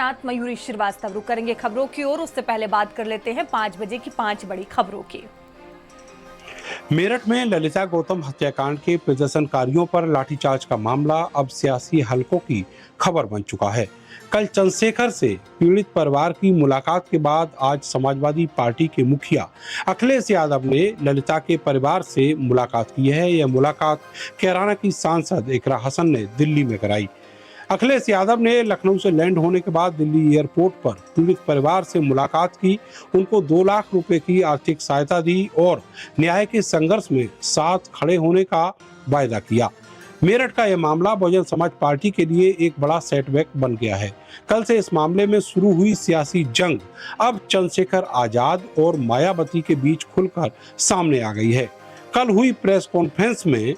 साथ मयूरी श्रीवास्तव। रुक करेंगे खबरों की ओर, उससे पहले बात कर लेते हैं 5 बजे की 5 बड़ी खबरों की। मेरठ में ललिता गौतम हत्याकांड के प्रदर्शनकारियों पर लाठीचार्ज का मामला अब सियासी हलकों की खबर बन चुका है। कल चंद्रशेखर से पीड़ित परिवार की मुलाकात के बाद आज समाजवादी पार्टी के मुखिया अखिलेश यादव ने ललिता के परिवार से मुलाकात की है। यह मुलाकात कैराना की सांसद इकरा हसन ने दिल्ली में कराई। अखिलेश यादव ने लखनऊ से लैंड होने के बाद दिल्ली एयरपोर्ट पर पीड़ित परिवार से मुलाकात की, उनको 2 लाख रुपए की आर्थिक सहायता दी और न्याय के संघर्ष में साथ खड़े होने का वायदा किया। मेरठ का यह मामला बहुजन समाज पार्टी के लिए एक बड़ा सेटबैक बन गया है। कल से इस मामले में शुरू हुई सियासी जंग अब चंद्रशेखर आजाद और मायावती के बीच खुलकर सामने आ गई है। कल हुई प्रेस कॉन्फ्रेंस में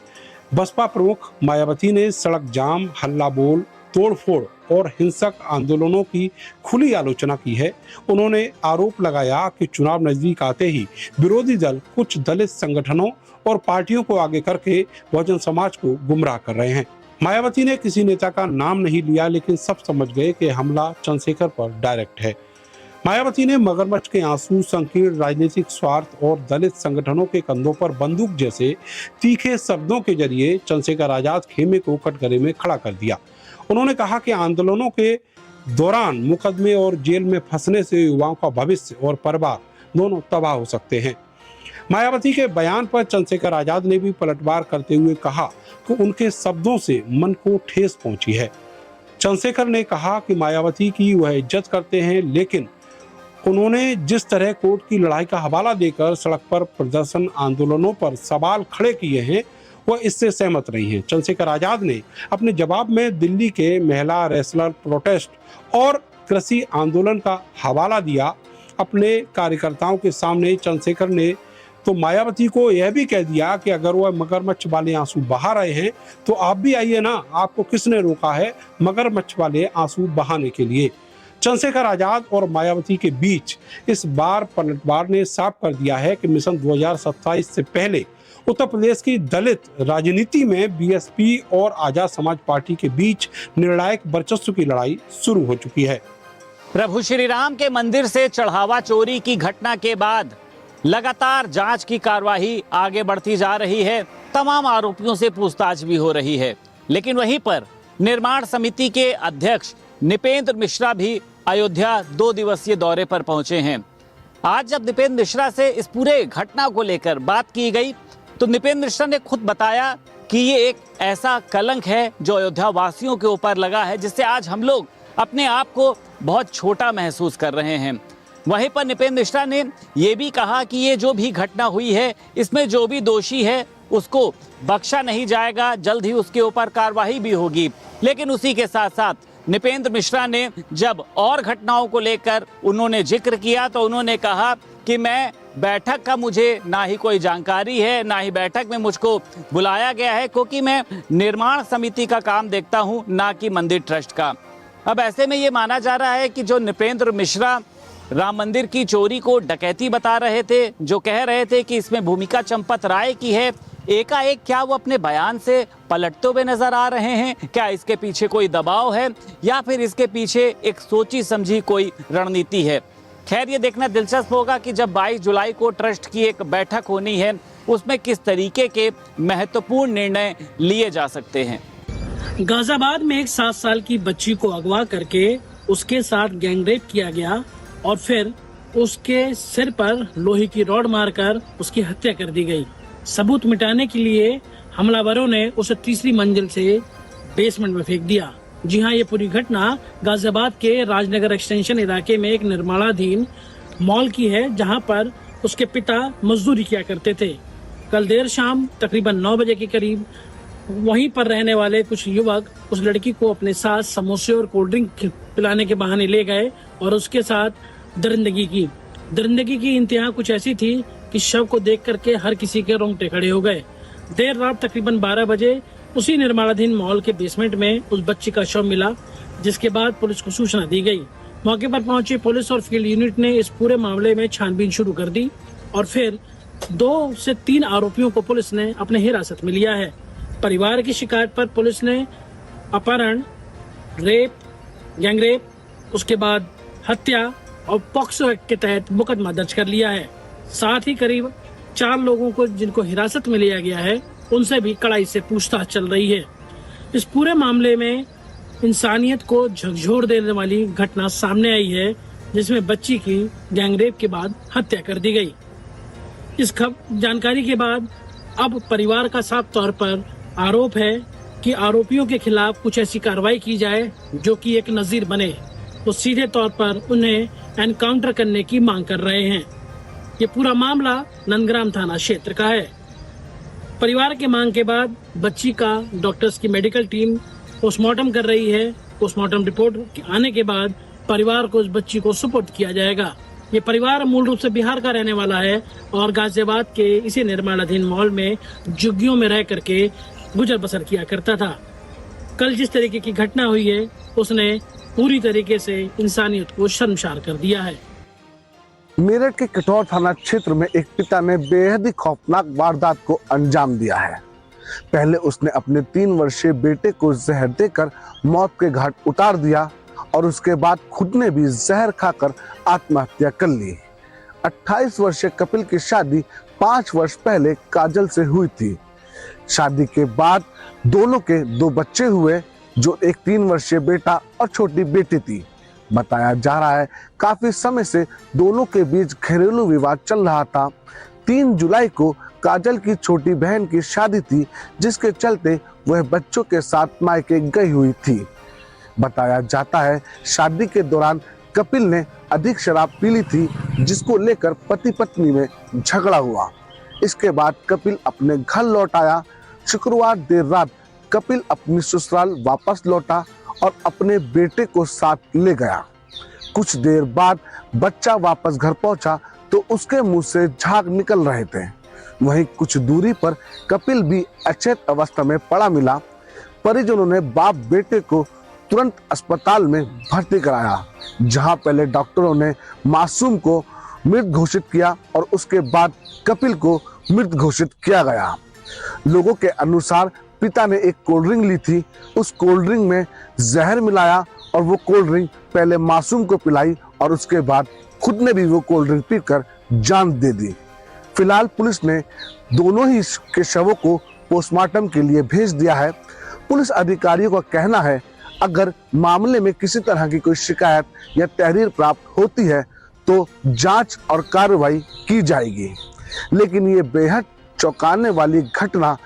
बसपा प्रमुख मायावती ने सड़क जाम, हल्ला बोल, तोड़फोड़ और हिंसक आंदोलनों की खुली आलोचना की है। उन्होंने आरोप लगाया कि चुनाव नजदीक आते ही विरोधी दल कुछ दलित संगठनों और पार्टियों को आगे करके बहुजन समाज को गुमराह कर रहे हैं। मायावती ने किसी नेता का नाम नहीं लिया, लेकिन सब समझ गए कि हमला चंद्रशेखर पर डायरेक्ट है। मायावती ने मगरमच्छ के आंसू, संकीर्ण राजनीतिक स्वार्थ और दलित संगठनों के कंधों पर बंदूक जैसे तीखे शब्दों के जरिए चंद्रशेखर आजाद खेमे को कटघरे में खड़ा कर दिया। उन्होंने कहा कि आंदोलनों के दौरान मुकदमे और जेल में फंसने से युवाओं का भविष्य और परिवार दोनों तबाह हो सकते हैं। मायावती के बयान पर चंद्रशेखर आजाद ने भी पलटवार करते हुए कहा कि उनके शब्दों से मन को ठेस पहुंची है। चंद्रशेखर ने कहा कि मायावती की वह इज्जत करते हैं, लेकिन उन्होंने जिस तरह कोर्ट की लड़ाई का हवाला देकर सड़क पर प्रदर्शन आंदोलनों पर सवाल खड़े किए हैं, वह इससे सहमत नहीं है। चंद्रशेखर आजाद ने अपने जवाब में दिल्ली के महिला रेसलर प्रोटेस्ट और कृषि आंदोलन का हवाला दिया। अपने कार्यकर्ताओं के सामने चंद्रशेखर ने तो मायावती को यह भी कह दिया कि अगर वह मगरमच्छ वाले आंसू बहा रहे हैं तो आप भी आइए ना, आपको किसने रोका है मगरमच्छ वाले आंसू बहाने के लिए। चंद्रशेखर आजाद और मायावती के बीच इस बार पलटवार ने साफ कर दिया है कि मिशन 2027 से पहले उत्तर प्रदेश की दलित राजनीति में बीएसपी और आजाद समाज पार्टी के बीच निर्णायक वर्चस्व की लड़ाई शुरू हो चुकी है। प्रभु श्री राम के मंदिर से चढ़ावा चोरी की घटना के बाद लगातार जांच की कार्यवाही आगे बढ़ती जा रही है। तमाम आरोपियों से पूछताछ भी हो रही है, लेकिन वहीं पर निर्माण समिति के अध्यक्ष निपेंद्र मिश्रा भी अयोध्या 2 दिवसीय दौरे पर पहुंचे हैं। आज जब निपेंद्र मिश्रा से इस पूरे घटना को लेकर बात की गई तो निपेंद्र मिश्रा ने खुद बताया कि ये एक ऐसा कलंक है जो अयोध्या वासियों के ऊपर लगा है, जिससे आज हम लोग अपने आप को बहुत छोटा महसूस कर रहे हैं। वहीं पर निपेंद्र मिश्रा ने ये भी कहा कि ये जो भी घटना हुई है, इसमें जो भी दोषी है उसको बख्शा नहीं जाएगा, जल्द ही उसके ऊपर कार्रवाई भी होगी। लेकिन उसी के साथ साथ निपेंद्र मिश्रा ने जब और घटनाओं को लेकर उन्होंने जिक्र किया तो उन्होंने कहा कि मैं बैठक का मुझे ना ही कोई जानकारी है, ना ही बैठक में मुझको बुलाया गया है, क्योंकि मैं निर्माण समिति का काम देखता हूं, ना कि मंदिर ट्रस्ट का। अब ऐसे में ये माना जा रहा है कि जो निपेंद्र मिश्रा राम मंदिर की चोरी को डकैती बता रहे थे, जो कह रहे थे कि इसमें भूमिका चंपत राय की है, एकाएक क्या वो अपने बयान से पलटते हुए नजर आ रहे हैं? क्या इसके पीछे कोई दबाव है या फिर इसके पीछे एक सोची समझी कोई रणनीति है? खैर, ये देखना दिलचस्प होगा कि जब 22 जुलाई को ट्रस्ट की एक बैठक होनी है, उसमें किस तरीके के महत्वपूर्ण निर्णय लिए जा सकते हैं। गाजियाबाद में एक 7 साल की बच्ची को अगवा करके उसके साथ गैंगरेप किया गया और फिर उसके सिर पर लोहे की रॉड मारकर उसकी हत्या कर दी गई। सबूत मिटाने के लिए हमलावरों ने उसे 3री मंजिल से बेसमेंट में फेंक दिया। जी हाँ, ये पूरी घटना गाजियाबाद के राजनगर एक्सटेंशन इलाके में एक निर्माणाधीन मॉल की है, जहां पर उसके पिता मजदूरी किया करते थे। कल देर शाम तकरीबन 9 बजे के करीब वहीं पर रहने वाले कुछ युवक उस लड़की को अपने साथ समोसे और कोल्ड ड्रिंक पिलाने के बहाने ले गए और उसके साथ दरिंदगी की। दरिंदगी की इंतहा कुछ ऐसी थी कि शव को देख करके हर किसी के रोंगटे खड़े हो गए। देर रात तकरीबन 12 बजे उसी निर्माणाधीन मॉल के बेसमेंट में उस बच्ची का शव मिला, जिसके बाद पुलिस को सूचना दी गई। मौके पर पहुंची पुलिस और फील्ड यूनिट ने इस पूरे मामले में छानबीन शुरू कर दी और फिर 2 से 3 आरोपियों को पुलिस ने अपने हिरासत में लिया है। परिवार की शिकायत पर पुलिस ने अपहरण, रेप, गैंगरेप उसके बाद हत्या और पॉक्सो एक्ट के तहत मुकदमा दर्ज कर लिया है। साथ ही करीब 4 लोगों को जिनको हिरासत में लिया गया है उनसे भी कड़ाई से पूछताछ चल रही है। इस पूरे मामले में इंसानियत को झकझोर देने वाली घटना सामने आई है, जिसमें बच्ची की गैंगरेप के बाद हत्या कर दी गई। इस जानकारी के बाद अब परिवार का साफ तौर पर आरोप है कि आरोपियों के खिलाफ कुछ ऐसी कार्रवाई की जाए जो कि एक नजीर बने। वो सीधे तौर पर उन्हें एनकाउंटर करने की मांग कर रहे हैं। ये पूरा मामला नंदग्राम थाना क्षेत्र का है। परिवार के मांग के बाद बच्ची का डॉक्टर्स की मेडिकल टीम पोस्टमार्टम कर रही है। पोस्टमार्टम रिपोर्ट आने के बाद परिवार को उस बच्ची को सुपुर्द किया जाएगा। ये परिवार मूल रूप से बिहार का रहने वाला है और गाजियाबाद के इसी निर्माणाधीन मॉल में झुग्गियों में रह करके गुजर बसर किया करता था। कल जिस तरीके की घटना हुई है उसने पूरी तरीके से इंसानियत को शर्मसार कर दिया है। मेरठ के कटौर थाना क्षेत्र में एक पिता ने बेहद ही खौफनाक वारदात को अंजाम दिया है। पहले उसने अपने 3 वर्षीय बेटे को जहर देकर मौत के घाट उतार दिया और उसके बाद खुद ने भी जहर खाकर आत्महत्या कर ली। 28 वर्षीय कपिल की शादी 5 वर्ष पहले काजल से हुई थी। शादी के बाद दोनों के 2 बच्चे हुए, जो एक 3 वर्षीय बेटा और छोटी बेटी थी। बताया जा रहा है काफी समय से दोनों के बीच घरेलू विवाद चल रहा था। 3 जुलाई को काजल की छोटी बहन की शादी थी, जिसके चलते वह बच्चों के साथ मायके गई हुई थी। बताया जाता है शादी के दौरान कपिल ने अधिक शराब पी ली थी, जिसको लेकर पति पत्नी में झगड़ा हुआ। इसके बाद कपिल अपने घर लौट आया। शुक्रवार देर रात कपिल अपनी ससुराल वापस लौटा और अपने बेटे को साथ ले गया। कुछ देर बाद बच्चा वापस घर पहुंचा तो उसके मुंह से झाग निकल रहे थे। वहीं कुछ दूरी पर कपिल भी अचेत अवस्था में पड़ा मिला। परिजनों ने बाप बेटे को तुरंत अस्पताल में भर्ती कराया, जहां पहले डॉक्टरों ने मासूम को मृत घोषित किया और उसके बाद कपिल को मृत घोषित किया गया। लोगों के अनुसार पिता ने एक कोल्ड ड्रिंक ली थी, उस कोल्ड ड्रिंक में जहर मिलाया और वो कोल्ड ड्रिंक पहले मासूम को पिलाई और उसके बाद खुद ने भी वो कोल्ड ड्रिंक पीकर जान दे दी। फिलहाल पुलिस ने दोनों ही के शवों को पोस्टमार्टम के लिए भेज दिया है। पुलिस अधिकारियों का कहना है अगर मामले में किसी तरह की कोई शिकायत या तहरीर प्राप्त होती है तो जांच और कार्रवाई की जाएगी। लेकिन ये बेहद चौंकाने वाली घटना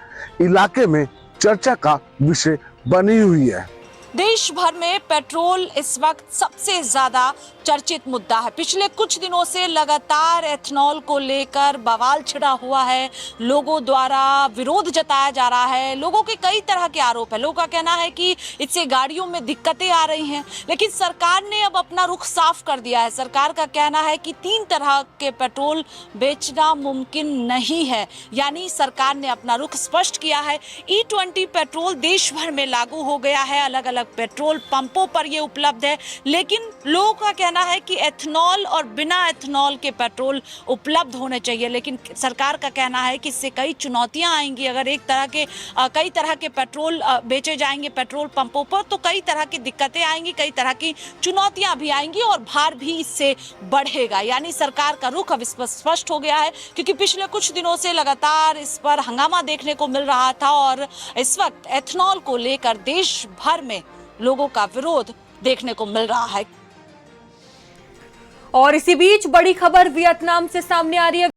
इलाके में चर्चा का विषय बनी हुई है। देश भर में पेट्रोल इस वक्त सबसे ज्यादा चर्चित मुद्दा है। पिछले कुछ दिनों से लगातार एथनॉल को लेकर बवाल छिड़ा हुआ है। लोगों द्वारा विरोध जताया जा रहा है। लोगों के कई तरह के आरोप है। लोगों का कहना है कि इससे गाड़ियों में दिक्कतें आ रही हैं, लेकिन सरकार ने अब अपना रुख साफ कर दिया है। सरकार का कहना है कि 3 तरह के पेट्रोल बेचना मुमकिन नहीं है, यानी सरकार ने अपना रुख स्पष्ट किया है। E20 पेट्रोल देश भर में लागू हो गया है। अलग अलग पेट्रोल पंपों पर यह उपलब्ध है, लेकिन लोगों का कहना है कि एथनॉल और बिना एथनॉल के पेट्रोल उपलब्ध होने चाहिए। लेकिन सरकार का कहना है कि इससे कई चुनौतियां आएंगी। अगर कई तरह के पेट्रोल बेचे जाएंगे पेट्रोल पंपों पर तो कई तरह की दिक्कतें आएंगी, कई तरह की चुनौतियां भी आएंगी और भार भी इससे बढ़ेगा। यानी सरकार का रुख अब इस पर स्पष्ट हो गया है, क्योंकि पिछले कुछ दिनों से लगातार इस पर हंगामा देखने को मिल रहा था और इस वक्त एथनॉल को लेकर देश भर में लोगों का विरोध देखने को मिल रहा है। और इसी बीच बड़ी खबर वियतनाम से सामने आ रही है।